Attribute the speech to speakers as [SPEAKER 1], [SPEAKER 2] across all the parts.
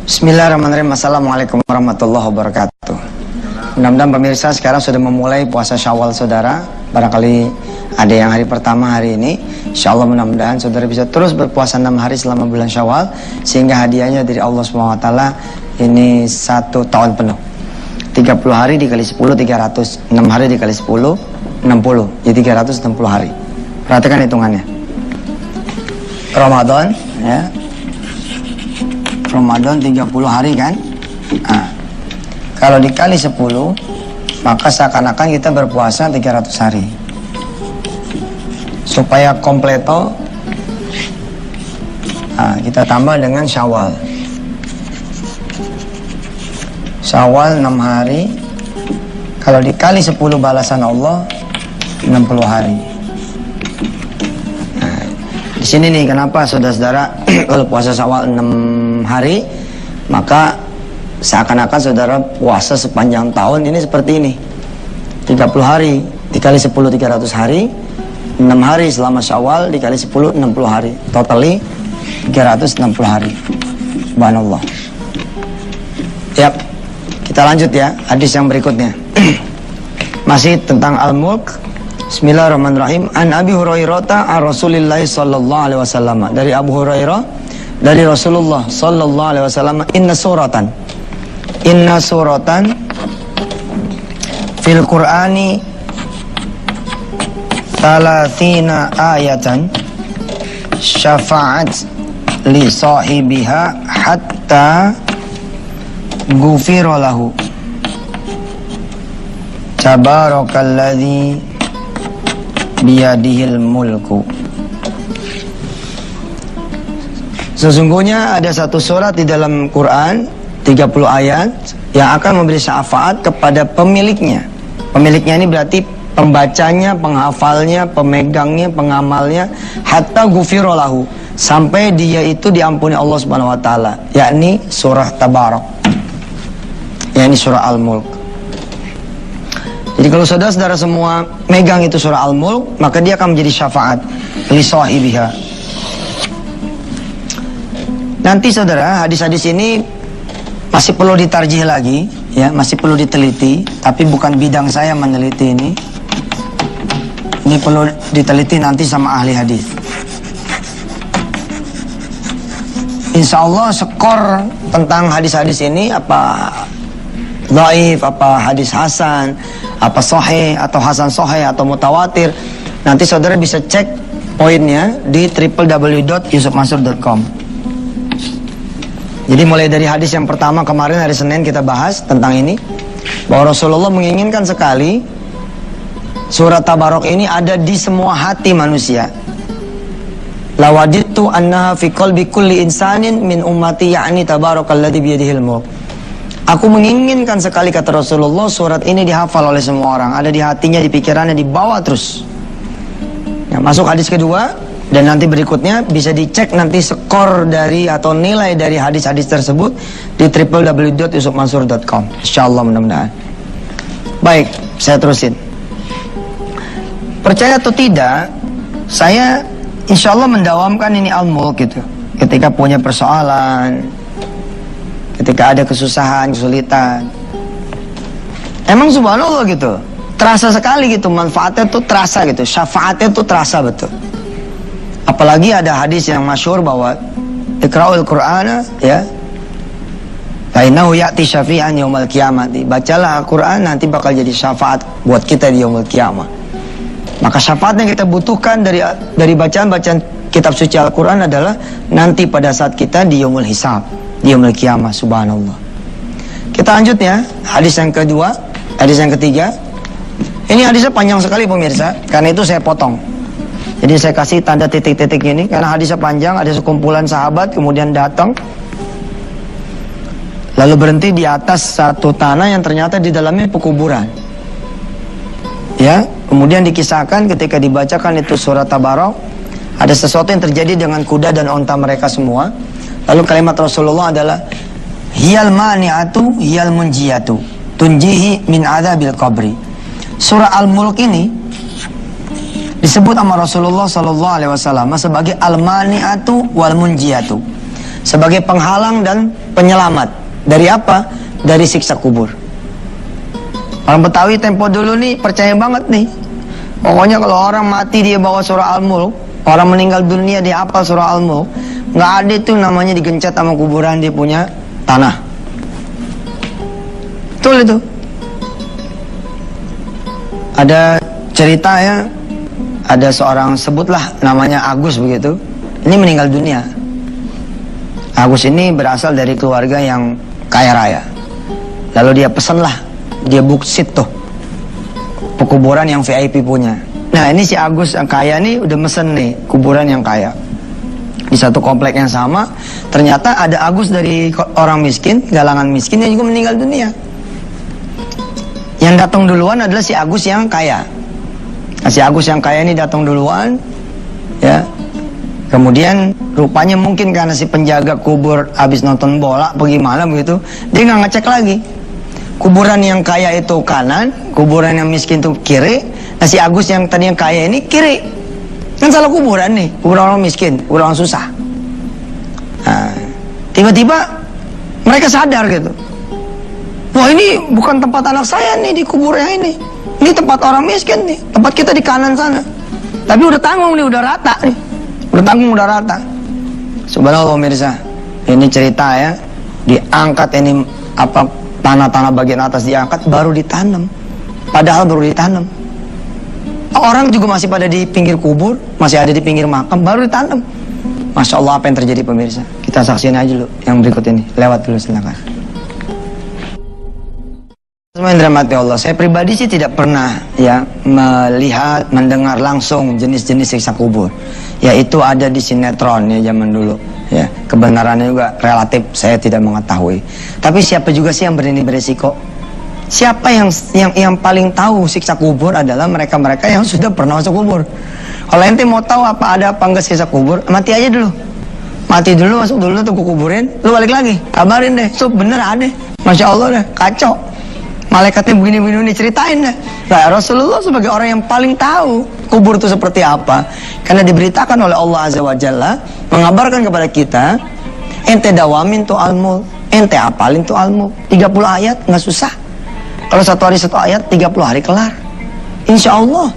[SPEAKER 1] Bismillahirrahmanirrahim. Assalamualaikum warahmatullahi wabarakatuh. Mudah-mudahan pemirsa sekarang sudah memulai puasa Syawal saudara. Barangkali ada yang hari pertama hari ini. Insyaallah mudah-mudahan saudara bisa terus berpuasa 6 hari selama bulan Syawal, sehingga hadiahnya dari Allah SWT ini 1 tahun penuh. 30 hari dikali 10 300, 6 hari dikali 10 60, jadi 360 hari. Perhatikan hitungannya. Ramadan ya. Ramadan 30 hari kan. Nah, kalau dikali 10, maka seakan-akan kita berpuasa 300 hari. Supaya kompleto, kita tambah dengan Syawal. Syawal 6 hari. Kalau dikali 10 balasan Allah 60 hari. Nah, di sini nih kenapa saudara-saudara kalau puasa Syawal 6 hari, maka seakan-akan saudara puasa sepanjang tahun ini seperti ini. 30 hari dikali 10 300 hari, 6 hari selama Syawal dikali 10 60 hari, totally 360 hari. Subhanallah. Yap. Kita lanjut ya, hadis yang berikutnya. Masih tentang Al-Mulk. Bismillahirrahmanirrahim. An Abi Hurairah an Rasulillah sallallahu alaihi wasallam. Dari Abu Hurairah dari Rasulullah sallallahu alaihi wasallam, inna suratan fil Qur'ani 30 ayatan syafa'at li sahibiha hatta ghufira lahu tabarakalladzi biyadihil mulku. Sesungguhnya ada satu surat di dalam Quran 30 ayat yang akan memberi syafaat kepada pemiliknya. Pemiliknya ini berarti pembacanya, penghafalnya, pemegangnya, pengamalnya, hatta ghufira lahu, sampai dia itu diampuni Allah Subhanahu wa taala, yakni surah Tabarak. Yakni surah Al-Mulk. Jadi kalau saudara-saudara semua megang itu surah Al-Mulk, maka dia akan menjadi syafaat li sahibiha. Nanti saudara, hadis-hadis ini masih perlu ditarjih lagi, ya, masih perlu diteliti, tapi bukan bidang saya meneliti ini. Ini perlu diteliti nanti sama ahli hadis. Insya Allah skor tentang hadis-hadis ini apa dhaif, apa hadis hasan, apa sahih atau hasan sahih atau mutawatir, nanti saudara bisa cek poinnya di www.yusufmansur.com. Jadi mulai dari hadis yang pertama kemarin hari Senin kita bahas tentang ini, bahwa Rasulullah menginginkan sekali surat Tabarak ini ada di semua hati manusia. Lawadittu annaha fi qalbi kulli insanin min ummati ya'ni tabarakalladzi biyadihil mulk. Aku menginginkan sekali, kata Rasulullah, surat ini dihafal oleh semua orang, ada di hatinya, di pikirannya, dibawa terus. Nah, masuk hadis kedua, dan nanti berikutnya bisa dicek nanti skor dari atau nilai dari hadis-hadis tersebut di www.yusufmansur.com. Insyaallah mudah-mudahan. Baik, saya terusin. Percaya atau tidak, saya insyaallah mendawamkan ini Al-Mulk gitu. Ketika punya persoalan, ketika ada kesusahan, kesulitan, emang subhanallah gitu, terasa sekali gitu, manfaatnya tuh terasa gitu, syafaatnya tuh terasa betul. Apalagi ada hadis yang masyhur bahwa iqra'ul Qur'ana ya fa innahu ya'ti syafi'an yaumil qiyamati. Bacalah Al-Qur'an, nanti bakal jadi syafaat buat kita di yaumil qiyamah. Maka syafaat yang kita butuhkan dari bacaan-bacaan kitab suci Al-Qur'an adalah nanti pada saat kita di yaumul hisab, di yaumil qiyamah. Subhanallah. Kita lanjut ya, hadis yang kedua, hadis yang ketiga. Ini hadisnya panjang sekali pemirsa, karena itu saya potong. Jadi saya kasih tanda titik-titik ini karena hadisnya panjang, ada sekumpulan sahabat kemudian datang lalu berhenti di atas satu tanah yang ternyata di dalamnya pekuburan. Ya, kemudian dikisahkan ketika dibacakan itu surat Tabarak, ada sesuatu yang terjadi dengan kuda dan onta mereka semua. Lalu kalimat Rasulullah adalah hiyal mani'atu hiyal munjiyatu tunjihi min adzabil qabri. Surah Al-Mulk ini disebut sama Rasulullah sallallahu alaihi wasallam sebagai al-mani'atu wal munjiyatu, sebagai penghalang dan penyelamat. Dari apa? Dari siksa kubur. Orang Betawi tempo dulu nih percaya banget nih. Pokoknya kalau orang mati dia bawa surah Al-Mulk, orang meninggal dunia dia hafal surah Al-Mulk, nggak ada tuh namanya digencet sama kuburan dia punya tanah. Betul itu. Ada cerita ya, ada seorang sebutlah namanya Agus begitu. Ini meninggal dunia. Agus ini berasal dari keluarga yang kaya raya. Lalu dia pesenlah, dia buksit tuh pekuburan yang VIP punya. Nah ini si Agus yang kaya nih udah mesen nih kuburan yang kaya. Di satu komplek yang sama, ternyata ada Agus dari orang miskin, galangan miskin yang juga meninggal dunia. Yang datang duluan adalah si Agus yang kaya. Nah, si Agus yang kaya ini datang duluan, ya. Kemudian rupanya mungkin karena si penjaga kubur habis nonton bola, bagaimana begitu, dia nggak ngecek lagi. Kuburan yang kaya itu kanan, kuburan yang miskin itu kiri. Nah si Agus yang tadi yang kaya ini kiri. Kan salah kuburan nih, kuburan orang miskin, kuburan orang susah. Nah, tiba-tiba mereka sadar gitu. Wah ini bukan tempat anak saya nih di kubur yang ini. Ini tempat orang miskin nih, tempat kita di kanan sana. Tapi udah tanggung nih, udah rata nih. Udah tanggung, udah rata. Subhanallah pemirsa, ini cerita ya. Diangkat ini apa tanah-tanah bagian atas diangkat baru ditanam. Padahal baru ditanam. Orang juga masih pada di pinggir kubur, masih ada di pinggir makam, baru ditanam. Masya Allah apa yang terjadi pemirsa. Kita saksiin aja dulu yang berikut ini. Lewat dulu silakan. Semua yang dirahmati Allah, saya pribadi sih tidak pernah ya melihat, mendengar langsung jenis-jenis siksa kubur. Yaitu ada di sinetron ya zaman dulu. Ya, kebenarannya juga relatif saya tidak mengetahui. Tapi siapa juga sih yang berani beresiko? Siapa yang paling tahu siksa kubur adalah mereka-mereka yang sudah pernah masuk kubur. Kalau ente mau tahu apa ada apa enggak siksa kubur, mati aja dulu. Mati dulu, masuk dulu tuh kuburin, lu balik lagi, kabarin deh, bener ada. Masya Allah deh, kacau. Malaikatnya begini-begini ceritain deh. Nah, Rasulullah sebagai orang yang paling tahu kubur itu seperti apa, karena diberitakan oleh Allah Azza wa Jalla, mengabarkan kepada kita, ente dawamin tuh Al-Mulk, ente apalin tuh Al-Mulk, 30 ayat nggak susah. Kalau satu hari satu ayat, 30 hari kelar, insya Allah.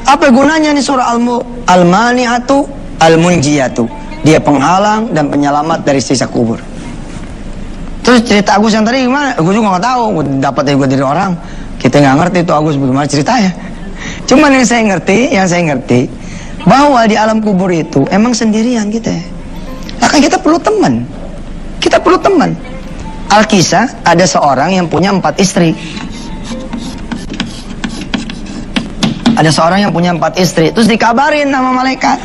[SPEAKER 1] Apa gunanya nih surah Al-Mulk? Al-Mani'atu Al-Munjiyatu, dia penghalang dan penyelamat dari siksa kubur. Terus cerita Agus yang tadi gimana? Gue juga nggak tahu. Gue dapatnya juga dari orang. Kita nggak ngerti itu Agus bagaimana ceritanya. Cuman yang saya ngerti bahwa di alam kubur itu emang sendirian kita. Nah, kan kita perlu teman. Kita perlu teman. Al-Kisah ada seorang yang punya 4 istri. Ada seorang yang punya 4 istri. Terus dikabarin sama malaikat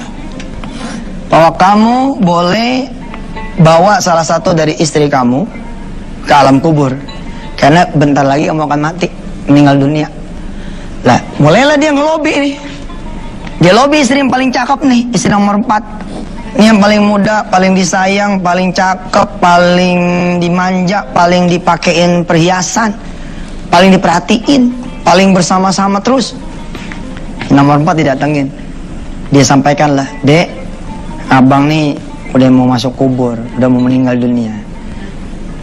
[SPEAKER 1] bahwa kamu boleh bawa salah satu dari istri kamu ke alam kubur, karena bentar lagi kamu akan mati, meninggal dunia. Lah, mulailah dia ngelobi nih. Dia lobi istri yang paling cakep nih, istri nomor 4. Ini yang paling muda, paling disayang, paling cakep, paling dimanja, paling dipakein perhiasan, paling diperhatiin, paling bersama-sama terus. Nomor 4 didatengin. Dia sampaikanlah, "Dek, abang nih udah mau masuk kubur, udah mau meninggal dunia.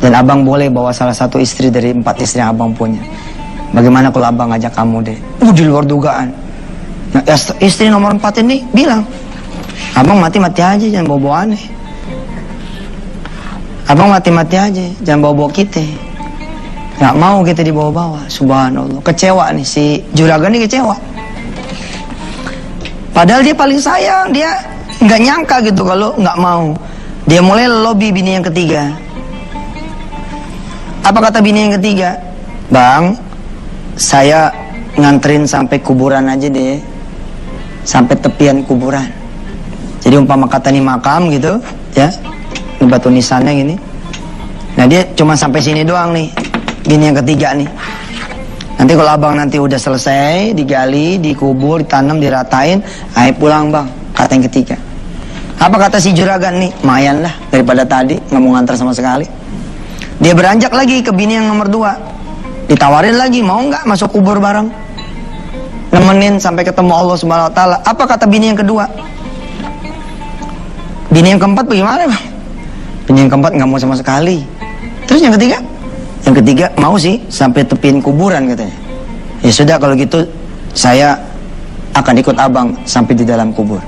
[SPEAKER 1] Dan abang boleh bawa salah satu istri dari 4 istri yang abang punya. Bagaimana kalau abang ngajak kamu deh?" Di luar dugaan. Nah, istri nomor 4 ini bilang, "Abang mati-mati aja, jangan bawa-bawa aneh. Abang mati-mati aja, jangan bawa-bawa kita. Gak mau kita dibawa-bawa." Subhanallah. Kecewa nih, si juragan ini kecewa. Padahal dia paling sayang, dia nggak nyangka gitu kalau nggak mau. Dia mulai lobby bini yang ketiga. Apa kata bini yang ketiga? "Bang, saya nganterin sampai kuburan aja deh, sampai tepian kuburan." Jadi umpama kata nih makam gitu, ya, ini batu nisannya gini. Nah dia cuma sampai sini doang nih, bini yang ketiga nih. Nanti kalau abang nanti udah selesai, digali, dikubur, ditanam, diratain, ayo pulang bang, kata yang ketiga. Apa kata si juragan nih? "Mayan lah, daripada tadi nggak mau ngantar sama sekali." Dia beranjak lagi ke bini yang nomor 2. Ditawarin lagi, mau nggak masuk kubur bareng, nemenin sampai ketemu Allah Subhanahu Wa Taala. Apa kata bini yang kedua? Bini yang keempat bagaimana bang? Punya yang keempat nggak mau sama sekali. Terus yang ketiga? Yang ketiga mau sih sampai tepiin kuburan katanya. Ya sudah kalau gitu saya akan ikut abang sampai di dalam kubur.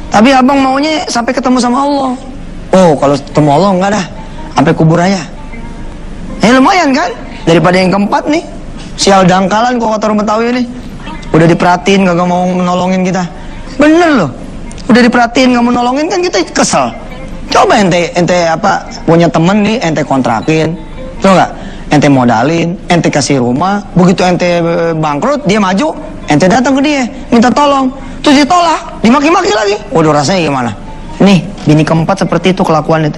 [SPEAKER 1] Tapi abang maunya sampai ketemu sama Allah. Oh kalau ketemu Allah enggak dah, sampai kubur aja. Lumayan kan? Daripada yang keempat nih, sial dangkalan kok kata orang Betawi nih. Udah diperhatiin gak mau menolongin kita. Bener loh. Udah diperhatiin gak mau nolongin kan kita kesel. Coba ente apa punya temen nih, ente kontrakin. Tuh nggak? Ente modalin, ente kasih rumah, begitu ente bangkrut, dia maju, ente datang ke dia, minta tolong, terus ditolak, dimaki-maki lagi. Waduh rasanya gimana? Nih, bini keempat seperti itu kelakuan itu.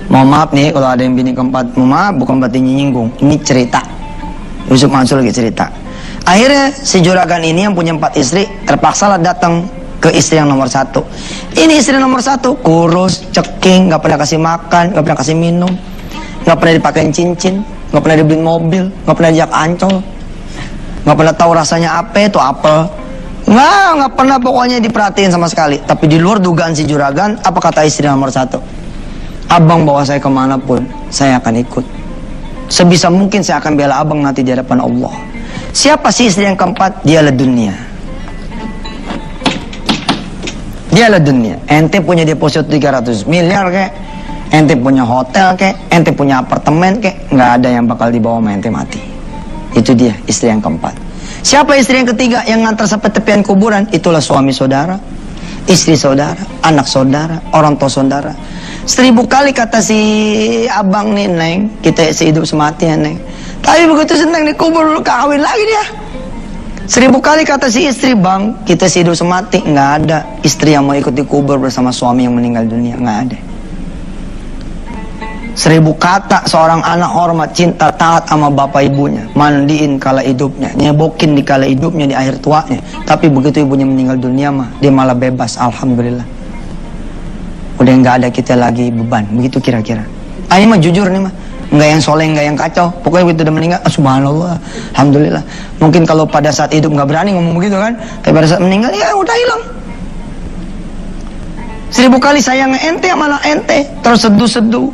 [SPEAKER 1] Mohon maaf nih kalau ada yang bini keempat, mohon maaf bukan berarti nyinggung, ini cerita. Yusuf Mansur lagi cerita. Akhirnya si juragan ini yang punya 4 istri, terpaksa lah datang ke istri yang nomor 1. Ini istri nomor 1, kurus, ceking, nggak pernah kasih makan, nggak pernah kasih minum. Nggak pernah dipakein cincin, nggak pernah dibeliin mobil, nggak pernah diajak ancol, nggak pernah tahu rasanya apa itu apel, nggak pernah pokoknya diperhatiin sama sekali. Tapi di luar dugaan si juragan, apa kata istri nomor 1? Abang bawa saya kemanapun, saya akan ikut. Sebisa mungkin saya akan bela abang nanti di hadapan Allah. Siapa sih istri yang keempat? Dialah dunia. Dialah dunia. Ente punya deposit 300 miliar kayak, ente punya hotel kek, ente punya apartemen kek, nggak ada yang bakal dibawa sama ente mati. Itu dia istri yang keempat. Siapa istri yang ketiga yang ngantar sampai tepian kuburan? Itulah suami saudara, istri saudara, anak saudara, orang tua saudara. 1000 kali kata si abang nih, Neng, kita sehidup semati ya Neng. Tapi begitu senang di kubur kawin lagi dia. 1000 kali kata si istri, Bang, kita sehidup semati. Nggak ada istri yang mau ikut di kubur bersama suami yang meninggal dunia, nggak ada. 1000 kata seorang anak hormat, cinta, taat sama bapak ibunya, mandiin kala hidupnya, nyebokin di kala hidupnya, di akhir tuanya. Tapi begitu ibunya meninggal dunia mah, dia malah bebas, alhamdulillah. Udah nggak ada kita lagi beban, begitu kira-kira. Ini mah jujur nih mah, nggak yang soleh, nggak yang kacau. Pokoknya begitu udah meninggal, subhanallah, alhamdulillah. Mungkin kalau pada saat hidup nggak berani ngomong begitu kan, tapi pada saat meninggal ya udah hilang. 1000 kali sayang ente sama anak ente, terseduh-seduh,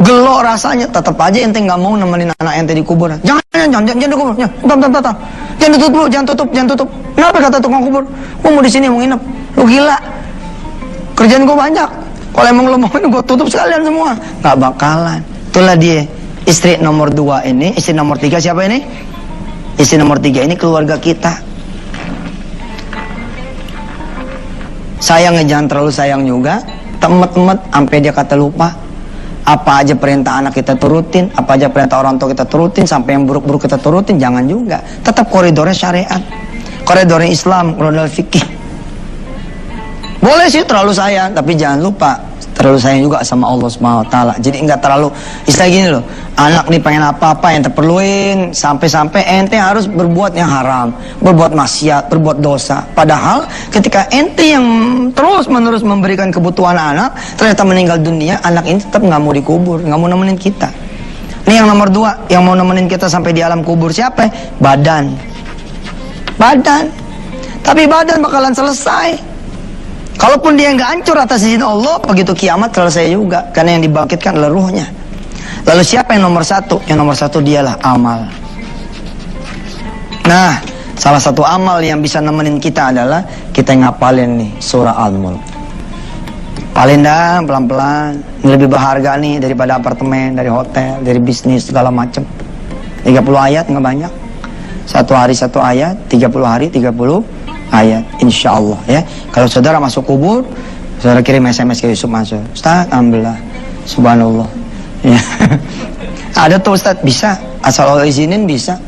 [SPEAKER 1] gelo rasanya, tetap aja ente nggak mau nemenin anak ente di kubur. Jangan dikubur, jangan tutup dulu, jangan tutup. Kenapa kata tukang kubur? Gua mau di sini mau nginep. Lu gila? Kerjaan gua banyak. Kalau emang lu mau gua tutup sekalian semua. Nggak bakalan. Itulah dia istri nomor 2 ini. Istri nomor 3 siapa ini? Istri nomor 3 ini keluarga kita. Sayangnya jangan terlalu sayang juga. Temet-temet sampai dia kata lupa. Apa aja perintah anak kita turutin, apa aja perintah orang tua kita turutin, sampai yang buruk-buruk kita turutin, jangan juga. Tetap koridornya syariat, koridornya Islam, koridor fikih. Boleh sih terlalu sayang, tapi jangan lupa terlalu sayang juga sama Allah Subhanahu wa taala. Jadi enggak terlalu istilah gini loh. Anak nih pengen apa-apa yang terperluin, sampai-sampai ente harus berbuat yang haram, berbuat maksiat, berbuat dosa. Padahal ketika ente yang terus-menerus memberikan kebutuhan anak, ternyata meninggal dunia, anak ini tetap nggak mau dikubur, nggak mau nemenin kita. Ini yang nomor 2, yang mau nemenin kita sampai di alam kubur siapa? Badan. Tapi badan bakalan selesai. Kalaupun dia nggak hancur atas izin Allah, begitu kiamat selesai juga, karena yang dibangkitkan adalah ruhnya. Lalu siapa yang nomor 1? Yang nomor 1 dialah amal. Nah, salah satu amal yang bisa nemenin kita adalah kita ngapalin nih surah Al-Mulk. Palin dah pelan-pelan. Ini lebih berharga nih daripada apartemen, dari hotel, dari bisnis segala macam. 30 ayat nggak banyak. 1 hari 1 ayat, 30 hari 30 ayat, insya Allah ya. Kalau saudara masuk kubur, saudara kirim SMS ke Yusuf Mansur, Ustaz, alhamdulillah, subhanallah ya. Ada tuh Ustaz, bisa, asal Allah izinin bisa.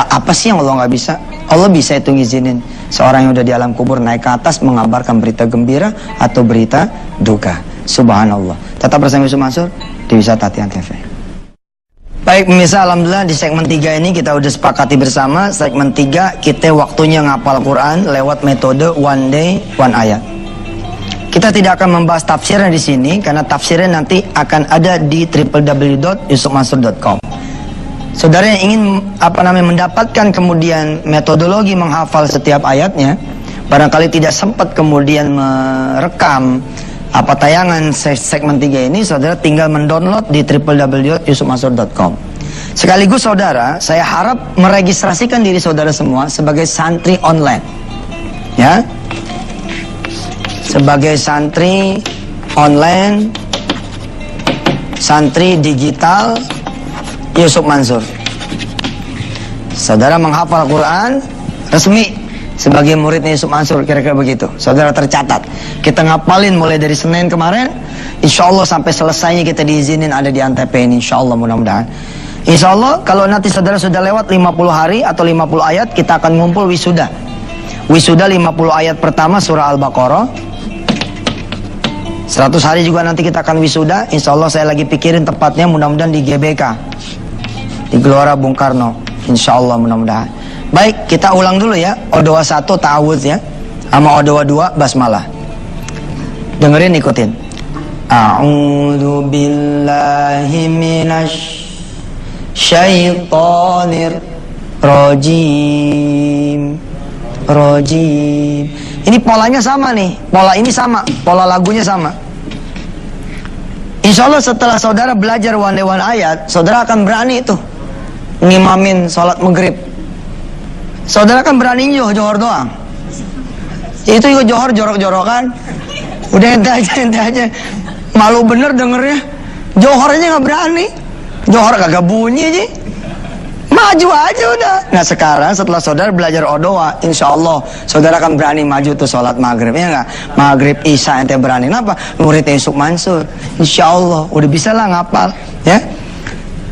[SPEAKER 1] Apa sih yang Allah nggak bisa? Allah bisa itu ngizinin seorang yang udah di alam kubur naik ke atas mengabarkan berita gembira atau berita duka. Subhanallah. Tetap bersama Yusuf Mansur di Wisata Tatian TV. Baik pemirsa, alhamdulillah di segmen 3 ini kita udah sepakati bersama. Segmen 3 kita waktunya ngapal Quran lewat metode one day one ayat. Kita tidak akan membahas tafsirnya di sini karena tafsirnya nanti akan ada di www.yusufmansur.com. Saudara yang ingin mendapatkan kemudian metodologi menghafal setiap ayatnya, barangkali tidak sempat kemudian merekam apa tayangan segmen 3 ini, saudara tinggal mendownload di www.yusufmansur.com. Sekaligus saudara, saya harap meregistrasikan diri saudara semua sebagai santri online. Ya. Sebagai santri online, santri digital Yusuf Mansur. Saudara menghafal Quran resmi sebagai muridnya Yusuf Mansur, kira-kira begitu. Saudara tercatat. Kita ngapalin mulai dari Senin kemarin, insya Allah sampai selesainya kita diizinin ada di Antep ini, insya Allah, mudah-mudahan. Insya Allah kalau nanti saudara sudah lewat 50 hari atau 50 ayat, kita akan ngumpul wisuda. Wisuda 50 ayat pertama surah Al-Baqarah. 100 hari juga nanti kita akan wisuda. Insya Allah saya lagi pikirin tepatnya, mudah-mudahan di GBK, di Gelora Bung Karno, insya Allah, mudah-mudahan. Baik, kita ulang dulu ya. Odoa 1 ta'awudz ya, sama odoa 2 basmalah. Dengerin, ikutin. A'udzu billahi minasy syaitonir rajim. Ini polanya sama nih. Pola ini sama, pola lagunya sama. Insya Allah setelah saudara belajar one ayat, saudara akan berani tuh ngimamin sholat maghrib. Saudara kan berani johor doang. Itu juga johor jorok-jorokan. Udah ente aja. Malu bener dengernya. Johor aja nggak berani. Johor kagak bunyi aja. Maju aja udah. Nah sekarang setelah saudara belajar odoa, insya Allah saudara akan berani maju tuh sholat maghrib, ya nggak? Maghrib isya ente berani. Kenapa? Muridnya Yusuf Mansur. Insya Allah udah bisa lah ngapal, ya.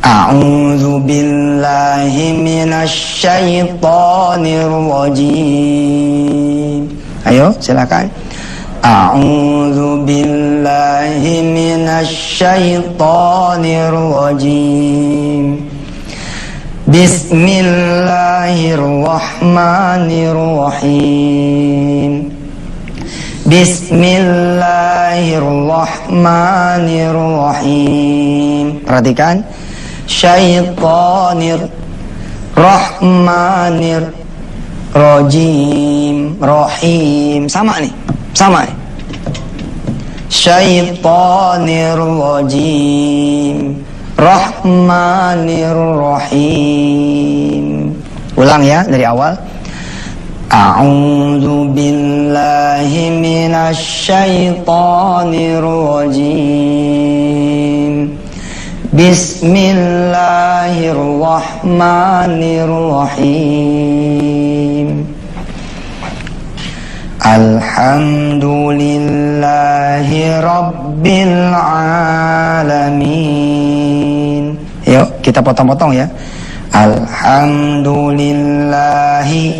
[SPEAKER 1] A'udzu billahi minasy syaithanir rajim. Ayo silakan. A'udzu billahi minasy syaithanir rajim. Bismillahirrahmanirrahim. Bismillahirrahmanirrahim. Perhatikan. Syaitanir rahmanir rajim. Rahim. Sama nih. Syaitanir rajim. Rahmanir rahim. Ulang ya dari awal. A'udzu billahi minasy syaithanir rajim. Bismillahirrahmanirrahim. Alhamdulillahi rabbil alamin. Yuk kita potong-potong ya. Alhamdulillahi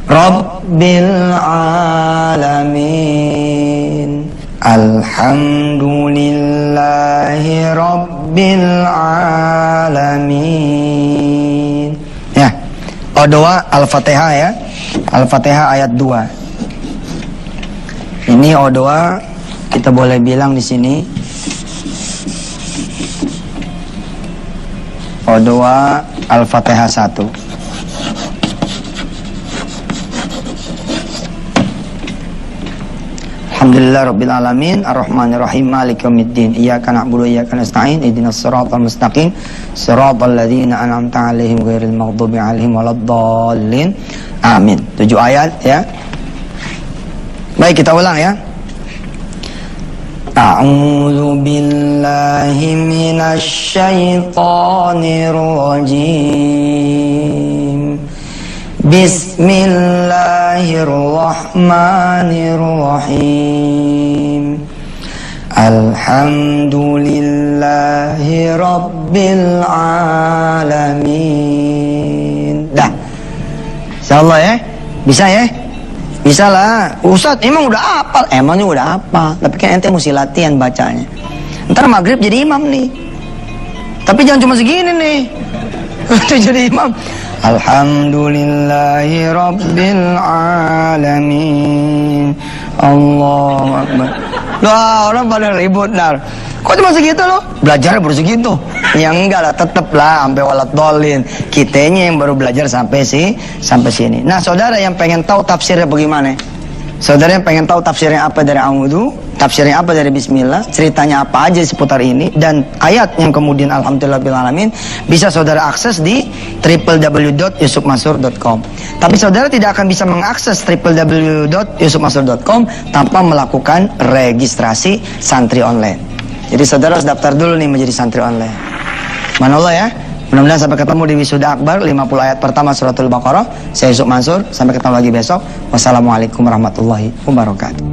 [SPEAKER 1] rabbil alamin. Alhamdulillahi rabbil alamin. Ya. Doa Al-Fatihah ya. Al-Fatihah ayat 2. Ini doa kita boleh bilang di sini. Doa Al-Fatihah 1. Alhamdulillah rabbil alamin arrahmanir rahim maliki yaumiddin iyyaka na'budu wa iyyaka nasta'in ihdinas siratal mustaqim siratal ladzina an'amta 'alaihim ghairil maghdubi 'alaihim waladdallin. Amin. 7 ayat ya. Baik, kita ulang ya. A'udzu billahi minasy syaithanir rajim. Bismillahirrahmanirrahim. Alhamdulillahi rabbil alamin. Dah. Insyaallah ya. Bisa ya? Bisa lah. Ustadz emang udah hafal. Emangnya udah hafal. Tapi kan ente mesti latihan bacanya. Ntar maghrib jadi imam nih. Tapi jangan cuma segini nih. Jadi imam. Alhamdulillahi rabbil alamin. Allahu akbar. Wah, orang pada ribut nar. Kok cuma segitu loh? Belajar baru segitu. Ya enggak lah, tetep lah sampai waladhdallin. Kitanya yang baru belajar sampai sini. Nah, saudara yang pengen tahu tafsirnya bagaimana? Saudara yang pengen tahu tafsirnya apa dari a'udzu? tafsirnya apa dari bismillah, ceritanya apa aja seputar ini, dan ayat yang kemudian alhamdulillahirrahmanirrahim bisa saudara akses di www.yusufmansur.com. Tapi saudara tidak akan bisa mengakses www.yusufmansur.com tanpa melakukan registrasi santri online. Jadi saudara harus daftar dulu nih menjadi santri online. Manallah ya. Mudah-mudahan sampai ketemu di Wisuda Akbar 50 ayat pertama suratul Baqarah. Saya Yusuf Mansur, sampai ketemu lagi besok. Wassalamualaikum warahmatullahi wabarakatuh.